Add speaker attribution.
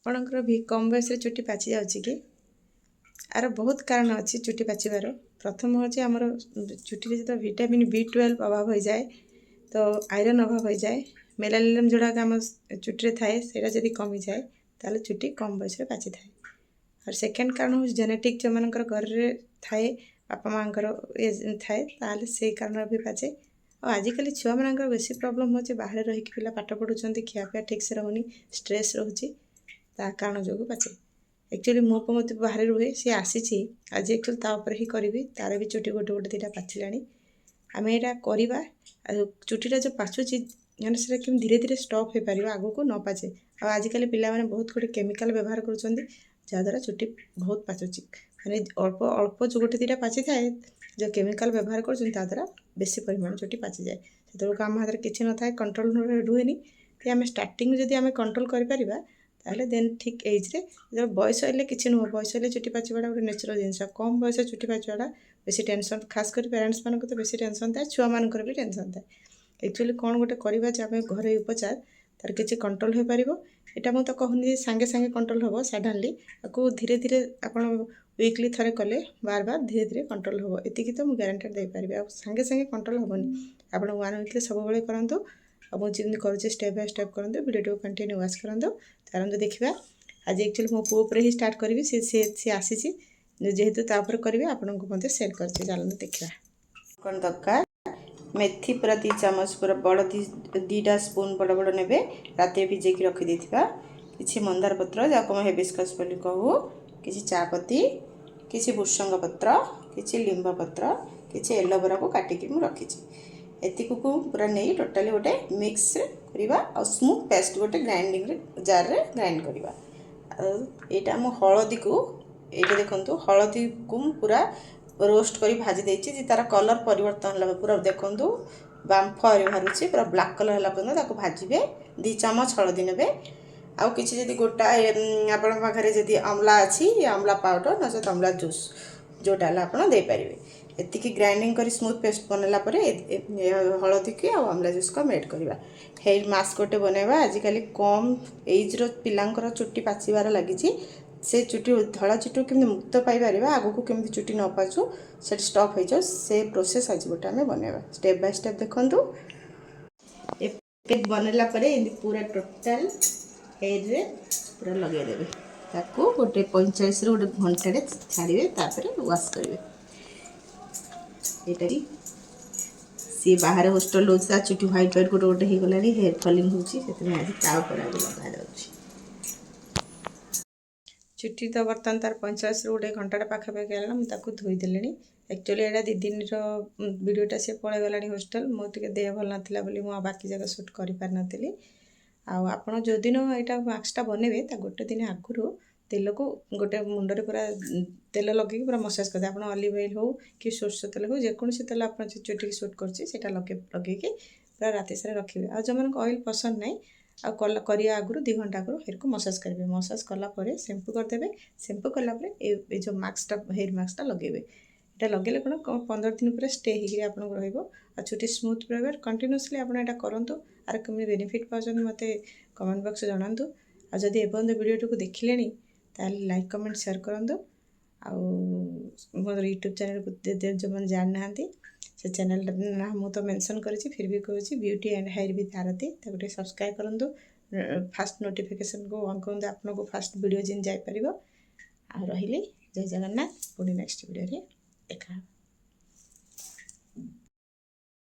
Speaker 1: ଆପଣଙ୍କର ବି କମ୍ ବୟସରେ ଚୁଟି ପାଚି ଯାଉଛି କି? ଆର ବହୁତ କାରଣ ଅଛି ଚୁଟି ପାଚିବାର। ପ୍ରଥମ ହେଉଛି ଆମର ଚୁଟିରେ ଯେତେବେଳେ ଭିଟାମିନ୍ B12 ଅଭାବ ହୋଇଯାଏ, ତ ଆଇରନ୍ ଅଭାବ ହୋଇଯାଏ, ମେଲାନିନ୍ ଯେଉଁଟାକ ଆମ ଚୁଟିରେ ଥାଏ ସେଇଟା ଯଦି କମିଯାଏ ତାହେଲେ ଚୁଟି କମ୍ ବୟସରେ ପାଚିଥାଏ। ଆଉ ସେକେଣ୍ଡ କାରଣ ହେଉଛି ଜେନେଟିକ୍, ଯେଉଁମାନଙ୍କର ଘରରେ ଥାଏ, ବାପା ମାଆଙ୍କର ଥାଏ, ତାହେଲେ ସେଇ କାରଣରୁ ବି ପାଚେ। ଆଉ ଆଜିକାଲି ଛୁଆମାନଙ୍କର ବେଶୀ ପ୍ରୋବ୍ଲେମ୍ ହେଉଛି ବାହାରେ ରହିକି ପିଲା ପାଠ ପଢ଼ୁଛନ୍ତି, ଖିଆପିଆ ଠିକ୍ସେ ରହୁନି, ଷ୍ଟ୍ରେସ୍ ରହୁଛି, ତା କାରଣ ଯୋଗୁଁ ପାଚେ। ଆକ୍ଚୁଆଲି ମୋ ପୁଅ ମୋତେ ବାହାରେ ରୁହେ, ସିଏ ଆସିଛି ଆଜି ଆକ୍ଚୁଆଲି ତା ଉପରେ ହିଁ କରିବି, ତାର ବି ଚୁଟି ଗୋଟେ ଗୋଟେ ଦୁଇଟା ପାଚିଲାଣି। ଆମେ ଏଇଟା କରିବା, ଆଉ ଚୁଟିଟା ଯେଉଁ ପାଚୁଛି ମାନେ ସେଟା କେମିତି ଧୀରେ ଧୀରେ ଷ୍ଟପ୍ ହୋଇପାରିବ, ଆଗକୁ ନ ପାଚେ। ଆଉ ଆଜିକାଲି ପିଲାମାନେ ବହୁତ ଗୁଡ଼ିଏ କେମିକାଲ୍ ବ୍ୟବହାର କରୁଛନ୍ତି, ଯାହାଦ୍ୱାରା ଚୁଟି ବହୁତ ପାଚୁଛି। ମାନେ ଅଳ୍ପ ଅଳ୍ପ ଯେଉଁ ଗୋଟେ ଦୁଇଟା ପାଚିଥାଏ, ଯେଉଁ କେମିକାଲ୍ ବ୍ୟବହାର କରୁଛନ୍ତି ତା ଦ୍ୱାରା ବେଶୀ ପରିମାଣ ଚୁଟି ପାଚିଯାଏ। ସେତେବେଳକୁ ଆମ ହାତରେ କିଛି ନଥାଏ, କଣ୍ଟ୍ରୋଲ୍ ରୁହେନି। କି ଆମେ ଷ୍ଟାର୍ଟିଂ ଯଦି ଆମେ କଣ୍ଟ୍ରୋଲ୍ କରିପାରିବା ତାହେଲେ ଦେନ୍ ଠିକ୍ ଏଜ୍ରେ, ଯେତେବେଳେ ବୟସ ହେଲେ କିଛି ନୁହଁ, ବୟସ ହେଲେ ଚୁଟି ପାଚିବାଟା ଗୋଟେ ନ୍ୟାଚୁରାଲ୍ ଜିନିଷ। କମ୍ ବୟସ ଚୁଟି ପାଚିବାଟା ବେଶୀ ଟେନସନ୍, ଖାସ୍ କରି ପ୍ୟାରେଣ୍ଟସ୍ମାନଙ୍କୁ ତ ବେଶୀ ଟେନସନ୍ ଥାଏ, ଛୁଆମାନଙ୍କର ବି ଟେନସନ୍ ଥାଏ। ଆକ୍ଚୁଆଲି କ'ଣ ଗୋଟେ କରିବା ଯେ ଆମେ ଘରୋଇ ଉପଚାର ତାର କିଛି କଣ୍ଟ୍ରୋଲ୍ ହୋଇପାରିବ। ଏଇଟା ମୁଁ ତ କହୁନି ଯେ ସାଙ୍ଗେ ସାଙ୍ଗେ କଣ୍ଟ୍ରୋଲ୍ ହେବ ସଡନ୍ଲି, ଆକୁ ଧୀରେ ଧୀରେ ଆପଣ ୱିକ୍ଲି ଥରେ କଲେ ବାର ବାର ଧୀରେ ଧୀରେ କଣ୍ଟ୍ରୋଲ୍ ହେବ, ଏତିକି ତ ମୁଁ ଗ୍ୟାରେଣ୍ଟେଡ଼୍ ଦେଇପାରିବି। ଆଉ ସାଙ୍ଗେ ସାଙ୍ଗେ କଣ୍ଟ୍ରୋଲ୍ ହେବନି, ଆପଣ 1 ୱିକ୍ରେ ସବୁବେଳେ କରନ୍ତୁ। ଆଉ ମୁଁ ଯେମିତି କରୁଛି ଷ୍ଟେପ୍ ବାଇ ଷ୍ଟେପ୍ କରନ୍ତୁ, ଭିଡ଼ିଓଟିକୁ କଣ୍ଟିନ୍ୟୁ ୱାଚ୍ କରନ୍ତୁ। ଚାଲନ୍ତୁ ଦେଖିବା। ଆଜି ଆକ୍ଚୁଆଲି ମୋ ପୁଅ ଉପରେ ହିଁ ଷ୍ଟାର୍ଟ କରିବି, ସିଏ ଆସିଛି, ଯେହେତୁ ତା ଉପରେ କରିବି ଆପଣଙ୍କୁ ମଧ୍ୟ ସେୟାର କରିଛି। ଚାଲନ୍ତୁ ଦେଖିବା କ'ଣ ଦରକାର। मेथी पूरा 2 चामच पूरा बड़ 2टा स्पून बड़ बड़ ने रात भिजेक रखिदेथिबा। किसी मंदार पत्र जाको हम हिबिस्कस बोली कहू, किसी चापत्ती, किसी भृषंग पत्र, किसी लिंब पत्र, किसी एलोवेरा को काटिकी मु रखी। एतिक को पूरा नहीं टोटाली गोटे मिक्स करवा और स्मूथ पेस्ट गोटे ग्राइंडिंग जार रे ग्राइंड करवा। यहाँ मु हलदी को ये देखो हलदी को पूरा रोस्ट करी भाजी देछि, तार कलर परिवर्तन होला पूरा देखो बाम्फ बाहर पूरा ब्लैक कलर है पर्यटन भाजबे। 2 चामच हलदी ने आउ किसी जदि गोटा आपण पाखे जदि अमला अच्छी अमला पाउडर न अमला जूस जोटा आप पारे। एतिकी ग्राइंडिंग कर स्मूथ पेस्ट बनला हलदी की अमला जूस को मेड करवा। हेयर मास्क गोटे बनवा। आजिकल कम एज रो पिलांकर चुट्टी पाचिबार लगी, से चुट्टी धड़ा चुट्टी केमी मुक्त पाइपर, आगू को केमी चुट्टी न पाचु से स्टॉप हो जाओ, से प्रोसेस आज गोटे आम बनवा स्टेप बाय स्टेप देखु। बनला पूरा टोटाल हेयर रे पूरा लगेदेवे, ताकू गोटे 45 ରୁ गोटे घंटे छाड़िए, तापर वाश करेंगे। ये सी बाहर होस्टल रोज चुट्टी व्हाइट व्हाइट गोटे गोटे हो गला, हेयर फॉलिंग होती आज लगा जाऊँगी। चुट्टी तो बर्तमान तार 45 ରୁ गोटे घंटा पाखापाखि है, मुझे धोईदेली। एक्चुअली यहाँ 2 दिन वीडियोटा सी पलि गला होस्टल, मोटे देह भल नाला बोली मुझे बाकी जगह सुट कर पारि। आप जो दिन यहाँ मास्कटा बनइबे ता गोटे दिन आगु तेल को गोटे मुंडे पूरा तेल लगे पूरा मसाज करदे। आप ऑलिव ऑयल हो कि सोर्स तेल हो, जेकोसी तेल आप चुट्टी सुट कर लगे पूरा राति सारा रखिए। आ जो मन ऑयल पसंद नहीं आ करिया आगु 2 घंटा आगु हेयर को मसाज करेंगे। मसाज कलापर शैम्पू करदे। शैम्पू कलापर ये जो मास्कटा हेयर मास्कटा लगेबे, ये लगे कौन 15 दिन पर स्टे हो आपको चुट्टी स्मूथ रहा। कंटिन्यूअसली आप करूँ। आर कमी बेनिफिट पाँच मत कमेंट बॉक्स जनातु। आदि एपर्यंत वीडियो को देखिले ताल लाइक कमेंट शेयर करूँ। मोर यूट्यूब चैनल को जो मैंने जान ना से चैनल ना मु तो मेंशन करी, फिर भी कहूँ ब्यूटी एंड हेयर विथ आरती, गोटे सब्सक्राइब करूँ। फास्ट नोटिफिकेशन को ऑन करूँ, आपको फास्ट वीडियो जिन जापर। आ रही जय जगन्नाथ। पुणी नेक्स्ट वीडियो देखा।